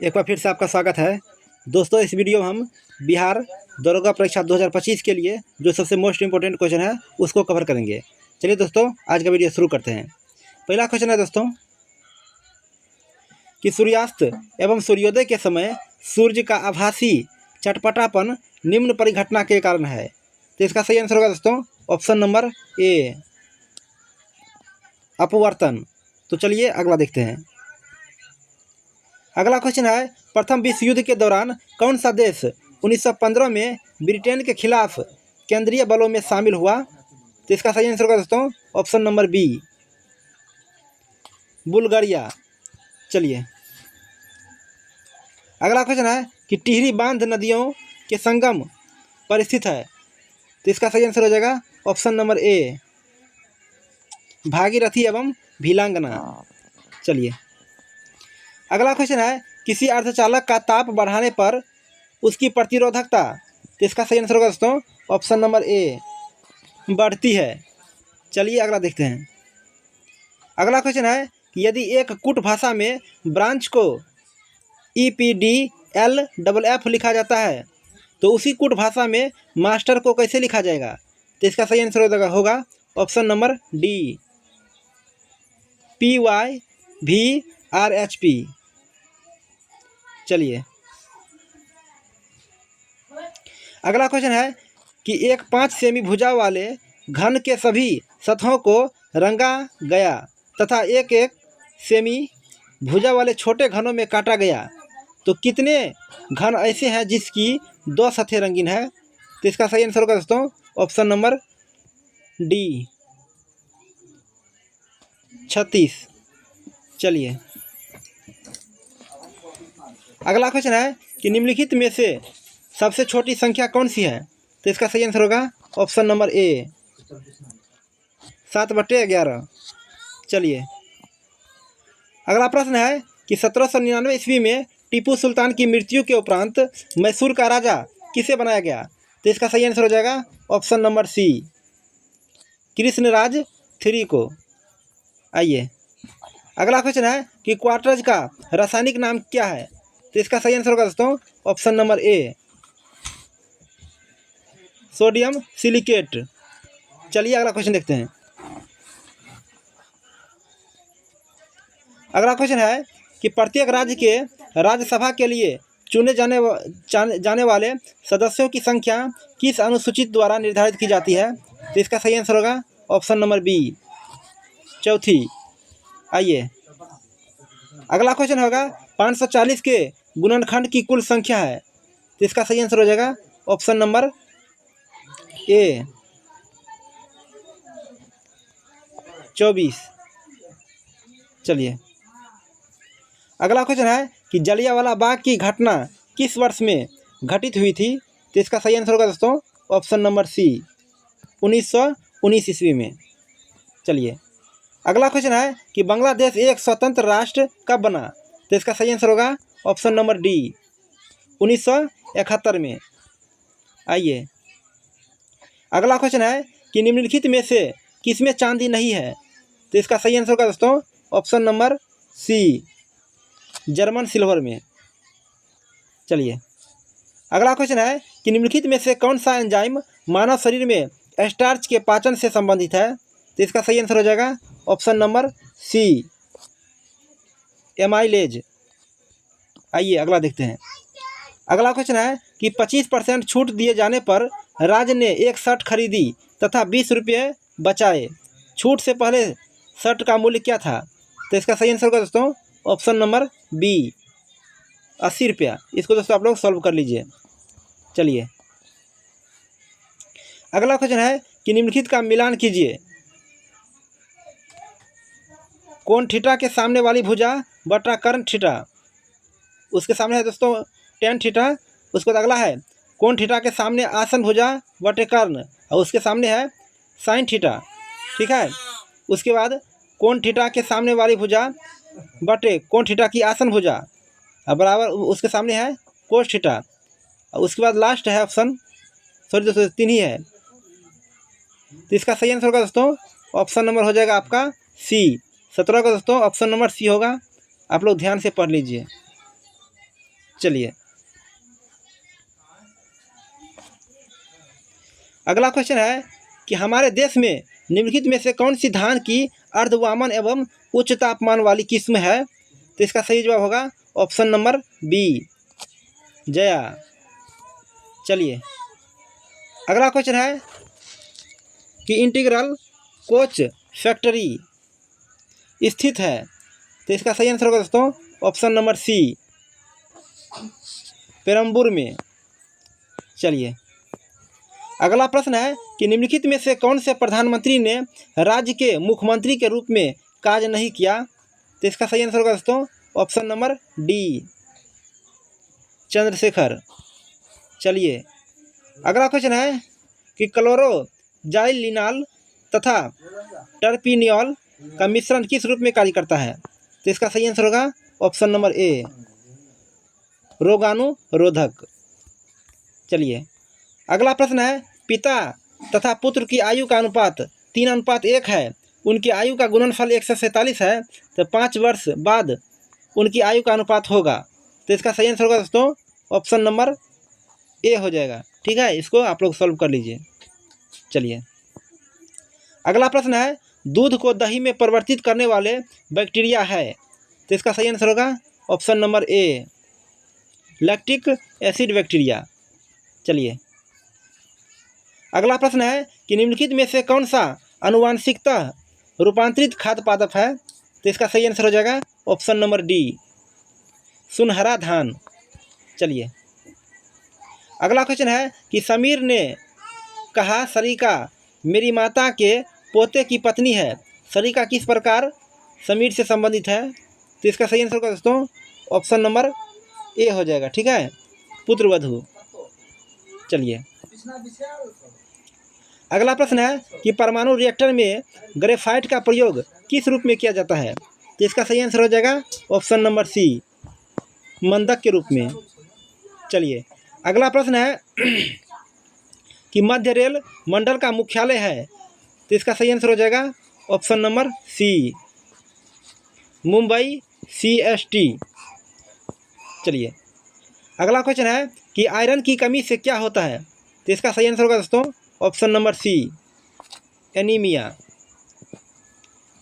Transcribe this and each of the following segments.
एक बार फिर से आपका स्वागत है दोस्तों। इस वीडियो में हम बिहार दरोगा परीक्षा 2025 के लिए जो सबसे मोस्ट इम्पोर्टेंट क्वेश्चन है उसको कवर करेंगे। चलिए दोस्तों आज का वीडियो शुरू करते हैं। पहला क्वेश्चन है दोस्तों कि सूर्यास्त एवं सूर्योदय के समय सूर्य का आभासी चटपटापन निम्न परिघटना के कारण है। तो इसका सही आंसर होगा दोस्तों ऑप्शन नंबर ए, अपवर्तन। तो चलिए अगला देखते हैं। अगला क्वेश्चन है प्रथम विश्व युद्ध के दौरान कौन सा देश 1915 में ब्रिटेन के खिलाफ केंद्रीय बलों में शामिल हुआ। तो इसका सही आंसर होगा दोस्तों ऑप्शन नंबर बी, बुल्गारिया। चलिए अगला क्वेश्चन है कि टिहरी बांध नदियों के संगम पर स्थित है। तो इसका सही आंसर हो जाएगा ऑप्शन नंबर ए, भागीरथी एवं भीलांगना। चलिए अगला क्वेश्चन है किसी अर्धचालक का ताप बढ़ाने पर उसकी प्रतिरोधकता। तो इसका सही आंसर होगा दोस्तों ऑप्शन नंबर ए, बढ़ती है। चलिए अगला देखते हैं। अगला क्वेश्चन है कि यदि एक कूट भाषा में ब्रांच को EPDLFF लिखा जाता है तो उसी कूट भाषा में मास्टर को कैसे लिखा जाएगा। तो इसका सही आंसर होगा ऑप्शन नंबर डी, PYVRHP। चलिए अगला क्वेश्चन है कि एक 5 सेमी भुजा वाले घन के सभी सतहों को रंगा गया तथा एक एक सेमी भुजा वाले छोटे घनों में काटा गया तो कितने घन ऐसे हैं जिसकी 2 सतहें रंगीन है। तो इसका सही आंसर होगा दोस्तों ऑप्शन नंबर डी, 36। चलिए अगला क्वेश्चन है कि निम्नलिखित में से सबसे छोटी संख्या कौन सी है। तो इसका सही आंसर होगा ऑप्शन नंबर ए, 7/11। चलिए अगला प्रश्न है कि 1799 ईस्वी में टीपू सुल्तान की मृत्यु के उपरांत मैसूर का राजा किसे बनाया गया। तो इसका सही आंसर हो जाएगा option number C, Krishnaraj III को। आइए अगला क्वेश्चन है कि क्वार्टज का रासायनिक नाम क्या है। तो इसका सही आंसर होगा दोस्तों option number A, sodium silicate. चलिए अगला क्वेश्चन देखते हैं। अगला क्वेश्चन है कि प्रत्येक राज्य के राज्यसभा के लिए चुने जाने वाले सदस्यों की संख्या किस अनुसूची द्वारा निर्धारित की जाती है। तो इसका सही आंसर होगा ऑप्शन नंबर बी, 4। आइए अगला क्वेश्चन होगा 540 के गुणनखंड की कुल संख्या है। तो इसका सही आंसर हो जाएगा ऑप्शन नंबर ए, 24। चलिए अगला क्वेश्चन है कि जलियांवाला बाग की घटना किस वर्ष में घटित हुई थी। तो इसका सही आंसर होगा दोस्तों ऑप्शन नंबर सी, 1919 ईस्वी में। चलिए अगला क्वेश्चन है कि बांग्लादेश एक स्वतंत्र राष्ट्र कब बना। तो इसका सही आंसर होगा ऑप्शन नंबर डी, 1971 में। आइए अगला क्वेश्चन है कि निम्नलिखित में से किसमें चांदी नहीं है। तो इसका सही आंसर होगा दोस्तों option number C, German silver में। चलिए अगला क्वेश्चन है कि निम्नलिखित में से कौन सा एंजाइम मानव शरीर में स्टार्च के पाचन से संबंधित है। तो इसका सही आंसर हो जाएगा ऑप्शन नंबर सी, एमाइलेज। आइए अगला देखते हैं। अगला क्वेश्चन है कि 25% छूट दिए जाने पर राज्य ने एक शर्ट खरीदी तथा 20 रुपये बचाए। छूट से पहले शर्ट का मूल्य क्या था। तो इसका सही आंसर होगा दोस्तों ऑप्शन नंबर बी, 80 रुपया। इसको दोस्तों आप लोग सॉल्व कर लीजिए। चलिए अगला क्वेश्चन है कि निम्नलिखित का मिलान कीजिए। कोण थीटा के सामने वाली भुजा बटा कर्ण थीटा, उसके सामने है दोस्तों टेन थीटा। उसके बाद अगला है कोण थीटा के सामने आसन भुजा बटे कर्ण और उसके सामने है साइन थीटा। ठीक है, उसके बाद कोण थीटा के सामने वाली भुजा बटे कोण थीटा की आसन भुजा और बराबर उसके सामने है कोस थीटा। और उसके बाद लास्ट है ऑप्शन, सॉरी दोस्तों 3 ही है। तो इसका सही आंसर होगा दोस्तों ऑप्शन नंबर हो जाएगा आपका सी, 17 का दोस्तों ऑप्शन नंबर सी होगा। आप लोग ध्यान से पढ़ लीजिए। चलिए अगला क्वेश्चन है कि हमारे देश में निम्नलिखित में से कौन सी धान की अर्धवामन एवं उच्च तापमान वाली किस्म है? तो इसका सही जवाब होगा ऑप्शन नंबर बी, जया। चलिए अगला क्वेश्चन है कि इंटीग्रल कोच फैक्ट्री स्थित है? तो इसका सही आंसर होगा दोस्तों ऑप्शन नंबर सी, पेरम्बूर में। चलिए अगला प्रश्न है कि निम्नलिखित में से कौन से प्रधानमंत्री ने राज्य के मुख्यमंत्री के रूप में कार्य नहीं किया? तो इसका सही आंसर होगा दोस्तों ऑप्शन नंबर डी, चंद्रशेखर। चलिए अगला क्वेश्चन है कि क्लोरोजाइलिनॉल तथा टर्पिनियोल का मिश्रण किस रूप में कार्य करता है? तो इसका सही आंसर होगा ऑप्शन नंबर ए, रोगाणुरोधक। चलिए अगला प्रश्न है पिता तथा पुत्र की आयु का अनुपात 3:1 है, उनकी आयु का गुणनफल 147 है, तो 5 वर्ष बाद उनकी आयु का अनुपात होगा। तो इसका सही आंसर होगा दोस्तों ऑप्शन नंबर ए हो जाएगा। ठीक है, इसको आप लोग सॉल्व कर लीजिए। चलिए अगला प्रश्न है दूध को दही में परिवर्तित करने वाले बैक्टीरिया है? तो इसका सही आंसर होगा option number A, lactic acid bacteria. चलिए अगला प्रश्न है कि निम्नलिखित में से कौन सा आनुवांशिकतः रूपांतरित खाद्य पादप है? तो इसका सही आंसर हो जाएगा ऑप्शन नंबर डी, सुनहरा धान। चलिए अगला क्वेश्चन है कि समीर ने कहा सरिका मेरी माता के पोते की पत्नी है, सरिका किस प्रकार समीर से संबंधित है? तो इसका सही आंसर होगा दोस्तों ऑप्शन नंबर ए हो जाएगा। ठीक है, पुत्रवधू। चलिए अगला प्रश्न है कि परमाणु रिएक्टर में ग्रेफाइट का प्रयोग किस रूप में किया जाता है? तो इसका सही आंसर हो जाएगा ऑप्शन नंबर सी, मंदक के रूप में। चलिए अगला प्रश्न है कि मध्य रेल मंडल का मुख्यालय है? तो इसका सही आंसर हो जाएगा option number C, Mumbai CST। चलिए अगला क्वेश्चन है कि आयरन की कमी से क्या होता है? तो इसका सही आंसर होगा दोस्तों ऑप्शन नंबर सी, एनीमिया।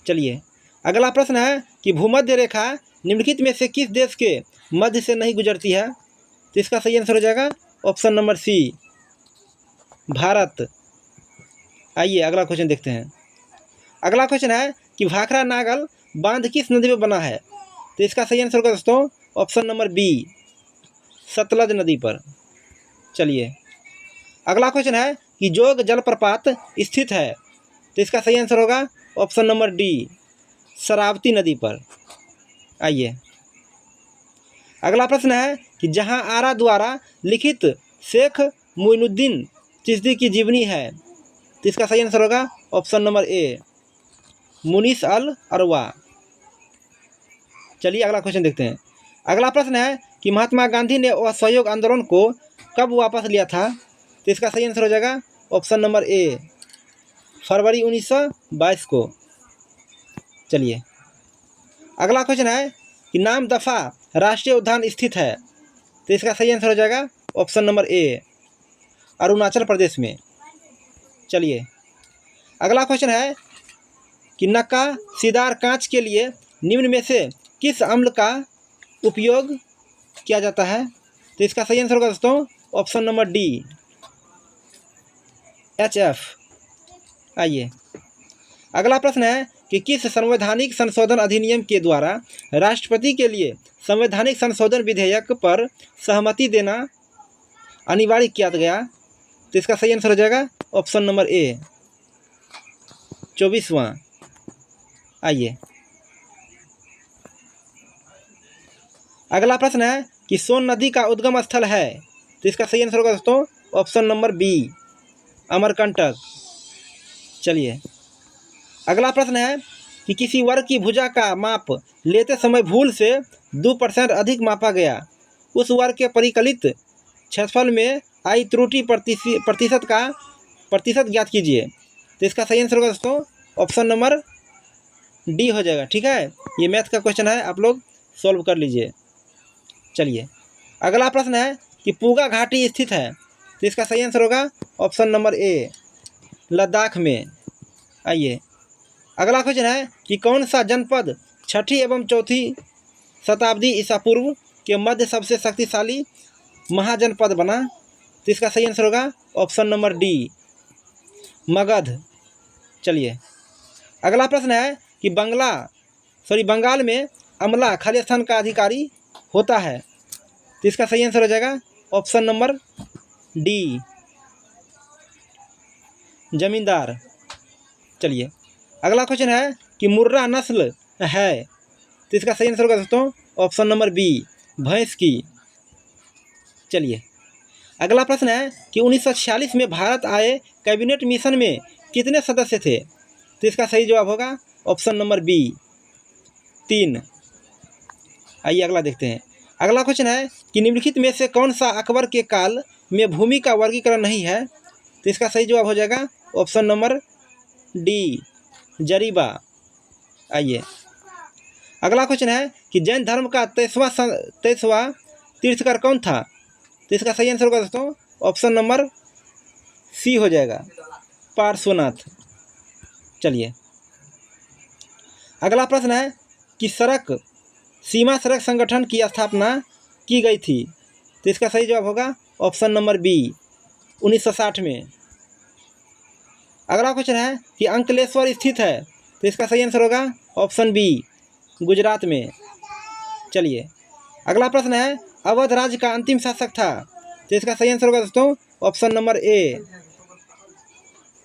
चलिए अगला प्रश्न है कि भूमध्य रेखा निम्नलिखित में से किस देश के मध्य से नहीं गुजरती है? तो इसका सही आंसर हो जाएगा ऑप्शन नंबर सी, भारत। आइए अगला क्वेश्चन देखते हैं। अगला क्वेश्चन है कि भाखड़ा नागल बांध किस नदी में बना है? तो इसका सही आंसर होगा दोस्तों ऑप्शन नंबर बी, सतलज नदी पर। चलिए अगला क्वेश्चन है कि जोग जलप्रपात स्थित है? तो इसका सही आंसर होगा ऑप्शन नंबर डी, शरावती नदी पर। आइए अगला प्रश्न है कि जहां आरा द्वारा लिखित शेख मोइनुद्दीन चिश्ती की जीवनी है? तो इसका सही आंसर होगा ऑप्शन नंबर ए, मुनीस अल अरवा। चलिए अगला क्वेश्चन देखते हैं। अगला प्रश्न है कि महात्मा गांधी ने असहयोग आंदोलन को कब वापस लिया था? तो इसका सही आंसर हो जाएगा ऑप्शन नंबर ए, फरवरी 1922 को। चलिए अगला क्वेश्चन है कि नाम दफा राष्ट्रीय उद्यान स्थित है? तो इसका सही आंसर हो जाएगा option number A, Arunachal Pradesh में। चलिए अगला क्वेश्चन है कि नक्काशीदार कांच के लिए निम्न में से किस अम्ल का उपयोग किया जाता है? तो इसका सही आंसर होगा दोस्तों ऑप्शन नंबर डी, HF। आइए अगला प्रश्न है कि किस संवैधानिक संशोधन अधिनियम के द्वारा राष्ट्रपति के लिए संवैधानिक संशोधन विधेयक पर सहमति देना अनिवार्य किया गया? तो इसका सही आंसर हो जाएगा ऑप्शन नंबर ए, 24वां। आइए अगला प्रश्न है कि सोन नदी का उद्गम स्थल है? तो इसका सही आंसर होगा दोस्तों ऑप्शन नंबर बी, अमरकंटक। चलिए अगला प्रश्न है कि किसी वर्ग की भुजा का माप लेते समय भूल से 2% अधिक मापा गया, उस वर्ग के परिकलित क्षेत्रफल में आई त्रुटि प्रतिशत ज्ञात कीजिए। तो इसका सही आंसर होगा दोस्तों ऑप्शन नंबर डी हो जाएगा। ठीक है, ये मैथ का क्वेश्चन है, आप लोग सॉल्व कर लीजिए। चलिए अगला प्रश्न है कि पूगा घाटी स्थित है, तो इसका सही आंसर होगा ऑप्शन नंबर ए, लद्दाख में। आइए अगला क्वेश्चन है कि कौन सा जनपद छठी एवं चौथी शताब्दी ईसा पूर्व के मध्य सबसे शक्तिशाली महाजनपद बना, तो इसका सही आंसर होगा ऑप्शन नंबर डी, मगध। चलिए अगला प्रश्न है कि बंगाल में अमला खालिस्तान का अधिकारी होता है, तो इसका सही आंसर हो जाएगा ऑप्शन नंबर डी, जमींदार। चलिए अगला क्वेश्चन है कि मुर्रा नस्ल है, तो इसका सही आंसर होगा दोस्तों ऑप्शन नंबर बी, भैंस की। चलिए अगला प्रश्न है कि 1946 में भारत आए कैबिनेट मिशन में कितने सदस्य थे, तो इसका सही जवाब होगा ऑप्शन नंबर बी, 3। आइए अगला देखते हैं। अगला क्वेश्चन है कि निम्नलिखित में से कौन सा अकबर के काल में भूमि का वर्गीकरण नहीं है, तो इसका सही जवाब हो जाएगा ऑप्शन नंबर डी, जरीबा। आइए अगला क्वेश्चन है कि जैन धर्म का 23वां तीर्थकर कौन था, तो इसका सही आंसर होगा दोस्तों ऑप्शन नंबर सी हो जाएगा, पार्श्वनाथ। चलिए अगला प्रश्न है कि सीमा सड़क संगठन की स्थापना की गई थी, तो इसका सही जवाब होगा ऑप्शन नंबर बी, 1960 में। अगला क्वेश्चन है कि अंकलेश्वर स्थित है, तो इसका सही आंसर होगा ऑप्शन बी, गुजरात में। चलिए अगला प्रश्न है अवध राज्य का अंतिम शासक था, तो इसका सही आंसर होगा दोस्तों option number A,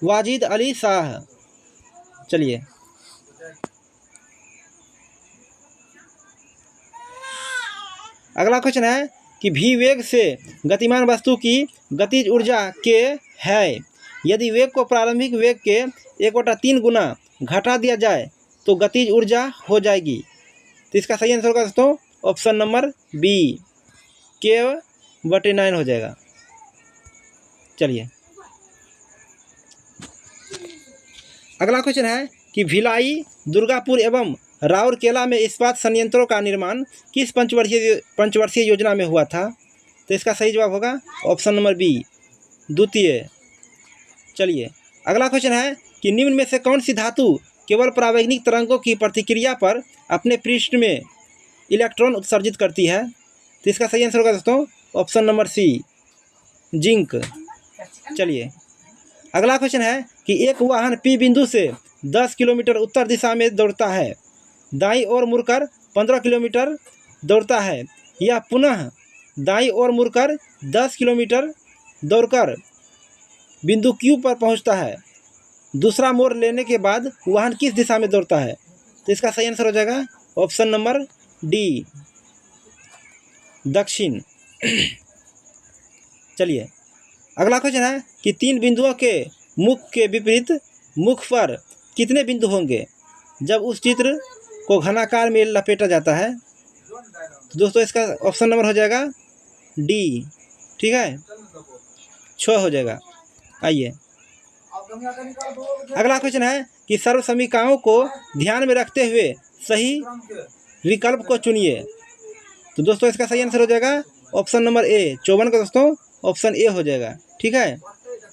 Wajid Ali Shah. चलिए अगला क्वेश्चन है कि भी वेग से गतिमान वस्तु की गतिज ऊर्जा के है, यदि वेग को प्रारंभिक वेग के 1/3 गुना घटा दिया जाए तो गतिज ऊर्जा हो जाएगी, तो इसका सही आंसर होगा दोस्तों ऑप्शन नंबर बी, K/9 हो जाएगा। चलिए अगला क्वेश्चन है कि भिलाई, दुर्गापुर एवं राउरकेला में इस्पात संयंत्रों का निर्माण किस पंचवर्षीय योजना में हुआ था, तो इसका सही जवाब होगा ऑप्शन नंबर बी, द्वितीय। चलिए अगला क्वेश्चन है कि निम्न में से कौन सी धातु केवल परावैज्ञानिक तरंगों की प्रतिक्रिया पर अपने पृष्ठ में इलेक्ट्रॉन उत्सर्जित करती है, तो इसका सही आंसर होगा दोस्तों ऑप्शन नंबर सी, जिंक। चलिए अगला क्वेश्चन है कि एक वाहन पी बिंदु से 10 किलोमीटर उत्तर दिशा में दौड़ता है, दाईं ओर मुड़कर 15 किलोमीटर दौड़ता है, या पुनः दाईं ओर मुड़कर 10 किलोमीटर दौड़कर बिंदु क्यू पर पहुंचता है, दूसरा मोड़ लेने के बाद वाहन किस दिशा में दौड़ता है, तो इसका सही आंसर हो जाएगा ऑप्शन नंबर डी, दक्षिण। चलिए अगला क्वेश्चन है कि 3 बिंदुओं के मुख के विपरीत मुख पर कितने बिंदु होंगे जब उस चित्र को घनाकार में लपेटा जाता है, तो दोस्तों इसका ऑप्शन नंबर हो जाएगा डी, ठीक है, 6 हो जाएगा। आइए अगला क्वेश्चन है कि सर्व समीकरणों को ध्यान में रखते हुए सही विकल्प को चुनिए, तो दोस्तों इसका सही आंसर हो जाएगा ऑप्शन नंबर ए, 54 का दोस्तों ऑप्शन ए हो जाएगा, ठीक है,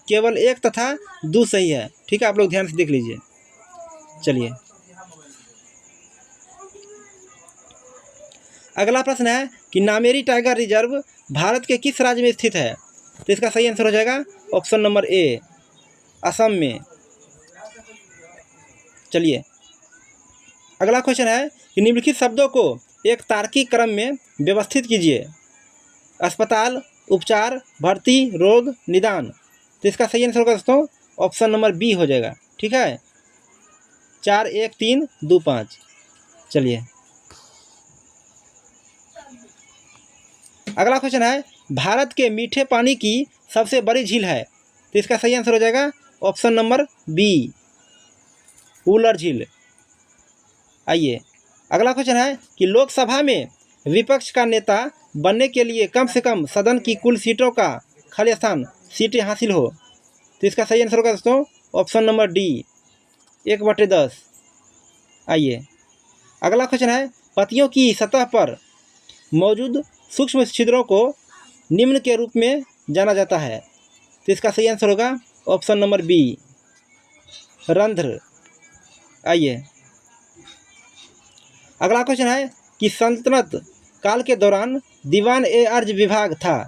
केवल 1 तथा 2 सही है, ठीक है, आप लोग ध्यान से देख लीजिए। चलिए अगला प्रश्न है कि नामेरी टाइगर रिजर्व भारत के किस राज्य में स्थित है, तो इसका सही आंसर हो जाएगा ऑप्शन नंबर ए, असम में। चलिए अगला क्वेश्चन है कि निम्नलिखित शब्दों को एक तार्किक क्रम में व्यवस्थित कीजिए, अस्पताल, उपचार, भर्ती, रोग, निदान, तो इसका सही आंसर होगा दोस्तों ऑप्शन नंबर बी हो जाएगा, ठीक है, 4 1 3 2 5। चलिए अगला क्वेश्चन है भारत के मीठे पानी की सबसे बड़ी झील है, तो इसका सही आंसर हो जाएगा ऑप्शन नंबर बी, वुलर झील। आइए अगला क्वेश्चन है कि लोकसभा में विपक्ष का नेता बनने के लिए कम से कम सदन की कुल सीटों का खालिस्तान सीटें हासिल हो, तो इसका सही आंसर होगा दोस्तों ऑप्शन नंबर डी, 1/10। आइए अगला क्वेश्चन है पतियों की सतह पर मौजूद सूक्ष्म छिद्रों को निम्न के रूप में जाना जाता है। तो इसका सही आंसर होगा ऑप्शन नंबर बी, रंध्र। आइए अगला क्वेश्चन है कि सल्तनत काल के दौरान दीवान ए अर्ज विभाग था।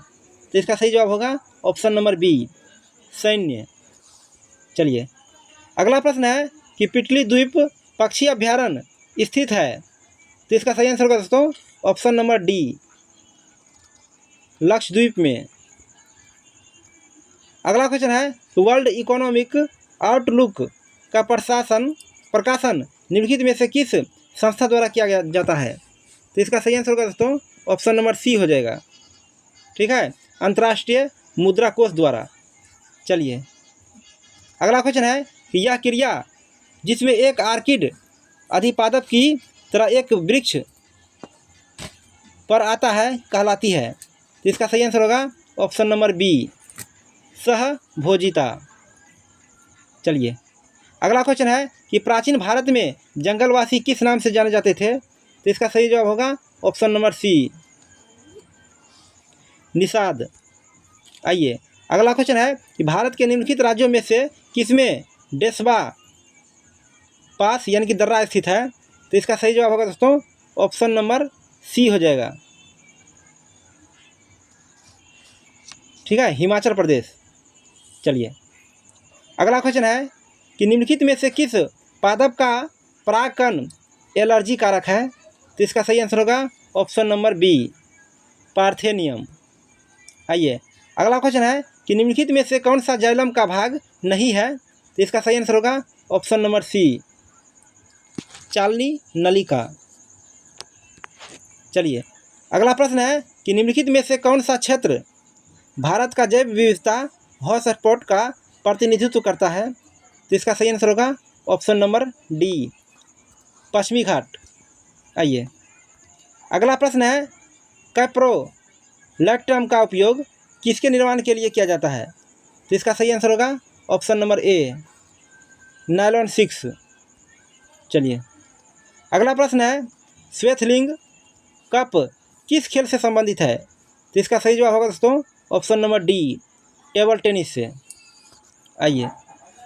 तो इसका सही जवाब होगा ऑप्शन नंबर बी, सैन्य। चलिए अगला प्रश्न है कि पिटली द्वीप पक्षी अभ्यारण्य स्थित है। तो इसका सही आंसर होगा दोस्तों ऑप्शन नंबर डी, लक्षद्वीप में। अगला क्वेश्चन है वर्ल्ड इकोनॉमिक आउटलुक का प्रकाशन निम्नलिखित में से किस संस्था द्वारा किया जाता है। तो इसका सही आंसर होगा दोस्तों ऑप्शन नंबर सी हो जाएगा, ठीक है, अंतर्राष्ट्रीय मुद्रा कोष द्वारा। चलिए अगला क्वेश्चन है कि यह क्रिया जिसमें एक आर्किड अधिपादप की तरह एक वृक्ष पर आता है कहलाती है। तो इसका सही आंसर होगा ऑप्शन नंबर बी, सहभोजिता। चलिए अगला क्वेश्चन है कि प्राचीन भारत में जंगलवासी किस नाम से जाने जाते थे। तो इसका सही जवाब होगा ऑप्शन नंबर सी, निषाद। आइए अगला क्वेश्चन है कि भारत के निम्नलिखित राज्यों में से किसमें डेस्बा पास यानी कि दर्रा स्थित है। तो इसका सही जवाब होगा दोस्तों ऑप्शन नंबर सी हो जाएगा, ठीक है, हिमाचल प्रदेश। चलिए अगला क्वेश्चन है कि निम्नलिखित में से किस पादप का परागकण एलर्जी कारक है। तो इसका सही आंसर होगा ऑप्शन नंबर बी, पार्थेनियम। आइए अगला क्वेश्चन है कि निम्नलिखित में से कौन सा जाइलम का भाग नहीं है। तो इसका सही आंसर होगा ऑप्शन नंबर सी, चालनी नलिका। चलिए अगला प्रश्न है कि निम्नलिखित में से कौन सा क्षेत्र भारत का जैव विविधता हॉटस्पॉट का प्रतिनिधित्व करता है। तो इसका सही आंसर होगा ऑप्शन नंबर डी, पश्चिमी घाट। आइए अगला प्रश्न है कैप्रोलैक्टम का उपयोग किसके निर्माण के लिए किया जाता है। तो इसका सही आंसर होगा ऑप्शन नंबर ए, नायलॉन 6। चलिए अगला प्रश्न है श्वेतलिंग कप किस खेल से संबंधित है। तो इसका सही जवाब होगा दोस्तों option number D, table tennis से। आइए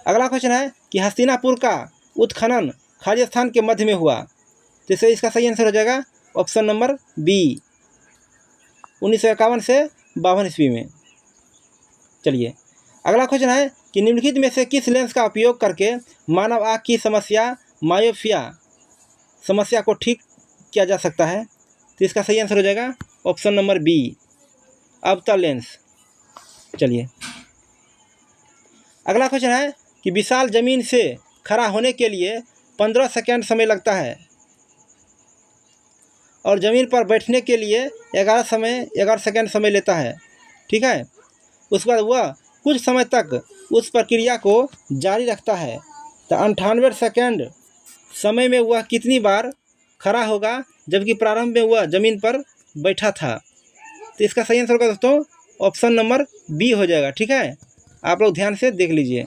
अगला क्वेश्चन है कि हस्तिनापुर का उत्खनन खाली स्थान के मध्य में हुआ। तो इसका सही आंसर हो जाएगा ऑप्शन नंबर बी, 1951 से 52 ईस्वी में। चलिए अगला क्वेश्चन है कि निम्नलिखित में से किस लेंस का उपयोग करके मानव आँख की समस्या मायोपिया समस्या को ठीक किया जा सकता है। तो इसका सही आंसर हो जाएगा ऑप्शन नंबर बी, अवतल लेंस। चलिए अगला क्वेश्चन है कि विशाल जमीन से खड़ा होने के लिए 15 सेकंड समय लगता है और ज़मीन पर बैठने के लिए 11 सेकंड समय लेता है, ठीक है। उसके बाद वह कुछ समय तक उस प्रक्रिया को जारी रखता है। तो 98 सेकंड समय में वह कितनी बार खड़ा होगा जबकि प्रारंभ में वह ज़मीन पर बैठा था। तो इसका सही आंसर होगा दोस्तों ऑप्शन नंबर बी हो जाएगा, ठीक है। आप लोग ध्यान से देख लीजिए।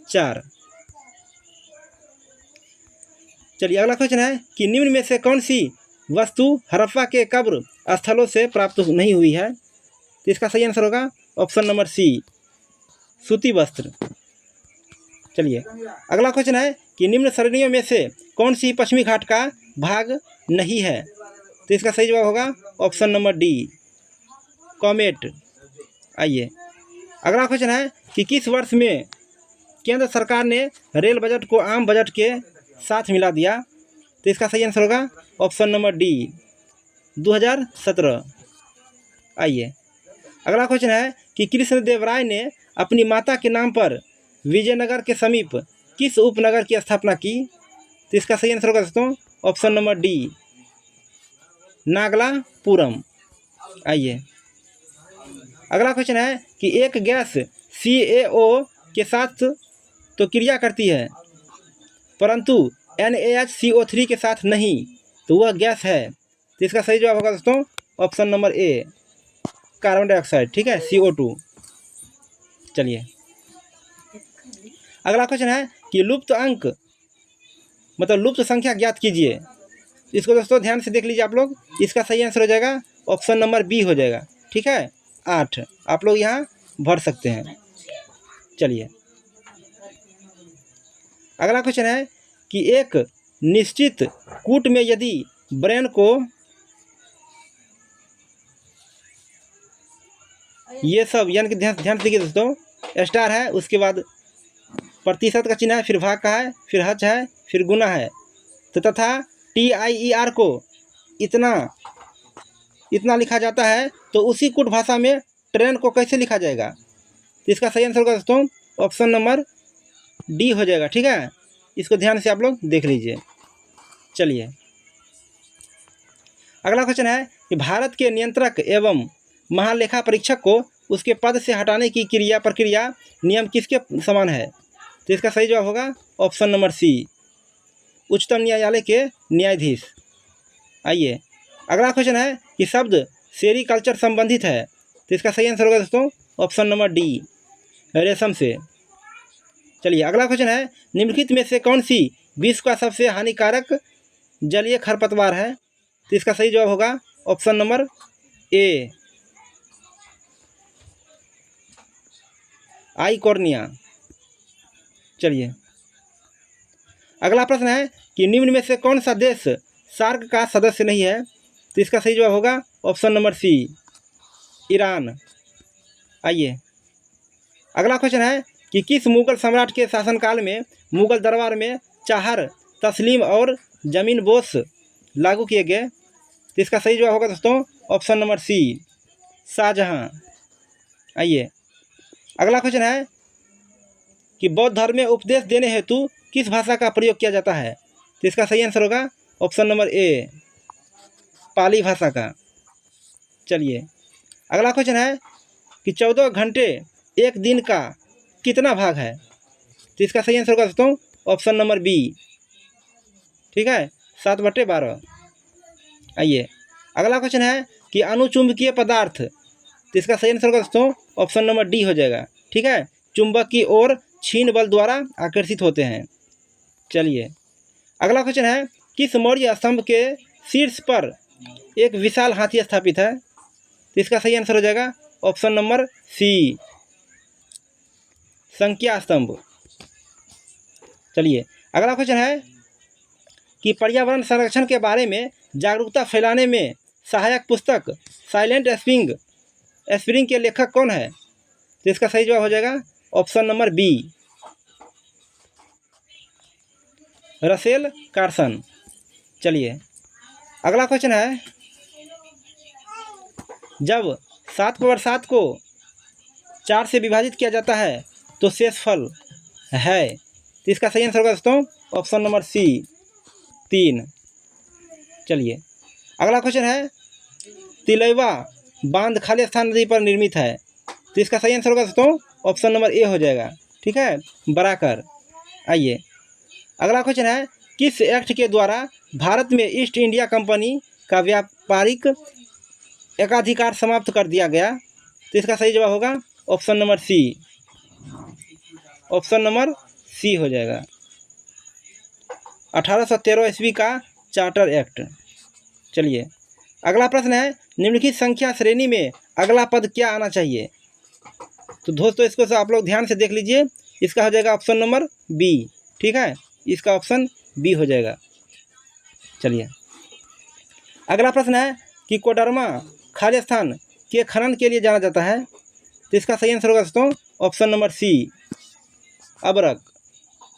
4। चलिए अगला क्वेश्चन है कि निम्न में से कौन सी वस्तु हड़प्पा के कब्र स्थलों से प्राप्त नहीं हुई है। तो इसका सही आंसर होगा ऑप्शन नंबर सी, सूती वस्त्र। चलिए अगला क्वेश्चन है कि निम्न श्रेणियों में से कौन सी पश्चिमी घाट का भाग नहीं है। तो इसका सही जवाब होगा ऑप्शन नंबर डी, कॉमेट। आइए अगला क्वेश्चन है कि किस वर्ष में केंद्र सरकार ने रेल बजट को आम बजट के साथ मिला दिया। तो इसका सही आंसर होगा ऑप्शन नंबर डी, 2017। आइए अगला क्वेश्चन है कि कृष्णदेवराय ने अपनी माता के नाम पर विजयनगर के समीप किस उपनगर की स्थापना की। तो इसका सही आंसर होगा दोस्तों ऑप्शन नंबर डी, नागलापुरम। आइए अगला क्वेश्चन है कि एक गैस CaO के साथ तो क्रिया करती है परंतु NaHCO3 के साथ नहीं, तो वह गैस है। तो इसका सही जवाब होगा दोस्तों option number A, carbon dioxide, ठीक है, CO2। चलिए अगला क्वेश्चन है कि लुप्त अंक मतलब लुप्त संख्या ज्ञात कीजिए। इसको दोस्तों ध्यान से देख लीजिए आप लोग। इसका सही आंसर हो जाएगा ऑप्शन नंबर बी हो जाएगा। ठीक है, 8 आप लोग यहाँ भर सकते हैं। चलिए अगला क्वेश्चन है कि एक निश्चित कूट में यदि ब्रेन को ये सब यानी कि ध्यान देखिए दोस्तों, स्टार है, उसके बाद प्रतिशत का चिन्ह है, फिर भाग का है, फिर हच है, फिर गुना है, तो तथा TIER को इतना लिखा जाता है, तो उसी कूट भाषा में ट्रेन को कैसे लिखा जाएगा? तो इसका सही आंसर होगा दोस्तों ऑप्शन नंबर डी हो जाएगा। ठीक है, इसको ध्यान से आप लोग देख लीजिए। चलिए अगला क्वेश्चन है कि भारत के नियंत्रक एवं महालेखा परीक्षक को उसके पद से हटाने की प्रक्रिया नियम किसके समान है? तो इसका सही जवाब होगा ऑप्शन नंबर सी, उच्चतम न्यायालय के न्यायाधीश। आइए अगला क्वेश्चन है कि शब्द सेरीकल्चर संबंधित है, तो इसका सही आंसर होगा दोस्तों ऑप्शन नंबर डी, रेशम से। चलिए अगला क्वेश्चन है निम्नलिखित में से कौन सी विश्व का सबसे हानिकारक जलीय खरपतवार है? तो इसका सही जवाब होगा ऑप्शन नंबर ए, आइकोर्निया। चलिए अगला प्रश्न है कि निम्न में से कौन सा देश सार्क का सदस्य नहीं है? तो इसका सही जवाब होगा ऑप्शन नंबर सी, ईरान। आइए अगला क्वेश्चन है कि किस मुगल सम्राट के शासनकाल में मुगल दरबार में चाहर, तस्लीम और जमीन बोस लागू किए गए? तो इसका सही जवाब होगा दोस्तों ऑप्शन नंबर सी, शाहजहां। आइए अगला क्वेश्चन है कि बौद्ध धर्म में उपदेश देने हेतु किस भाषा का प्रयोग किया जाता है? तो इसका सही आंसर होगा ऑप्शन नंबर ए, पाली भाषा का। चलिए अगला क्वेश्चन है कि 14 घंटे एक दिन का कितना भाग है? तो इसका सही आंसर होगा दोस्तों ऑप्शन नंबर बी। ठीक है, 7/12। आइए अगला क्वेश्चन है कि अणुचुंबकीय पदार्थ, तो इसका सही आंसर होगा दोस्तों ऑप्शन नंबर डी हो जाएगा। ठीक है, चुंबक की ओर छीन बल द्वारा आकर्षित होते हैं। चलिए अगला क्वेश्चन है किस मौर्य स्तंभ के शीर्ष पर एक विशाल हाथी स्थापित है? तो इसका सही आंसर हो जाएगा ऑप्शन नंबर सी, संख्या स्तंभ। चलिए अगला क्वेश्चन है कि पर्यावरण संरक्षण के बारे में जागरूकता फैलाने में सहायक पुस्तक साइलेंट स्प्रिंग के लेखक कौन है? तो इसका सही जवाब हो जाएगा option number B, Russell Carson. चलिए अगला क्वेश्चन है जब 7/7 को 4 से विभाजित किया जाता है तो शेषफल है? तो इसका सही आंसर होगा दोस्तों ऑप्शन नंबर सी, 3। चलिए अगला क्वेश्चन है तिलैवा बांध खालिस्तान नदी पर निर्मित है, तो इसका सही आंसर होगा दोस्तों ऑप्शन नंबर ए हो जाएगा। ठीक है, बराकर। आइए अगला क्वेश्चन है किस एक्ट के द्वारा भारत में ईस्ट इंडिया कंपनी का व्यापारिक एकाधिकार समाप्त कर दिया गया? तो इसका सही जवाब होगा option number C, option number C हो जाएगा, 1813 ईस्वी का चार्टर एक्ट। चलिए अगला प्रश्न है निम्नलिखित संख्या श्रेणी में अगला पद क्या आना चाहिए? तो दोस्तों इसको आप लोग ध्यान से देख लीजिए, इसका हो जाएगा ऑप्शन नंबर बी। ठीक है, इसका ऑप्शन बी हो जाएगा। चलिए अगला प्रश्न है कि कोडरमा खालिस्तान के खनन के लिए जाना जाता है, तो इसका सही आंसर होगा दोस्तों ऑप्शन नंबर सी, अबरक।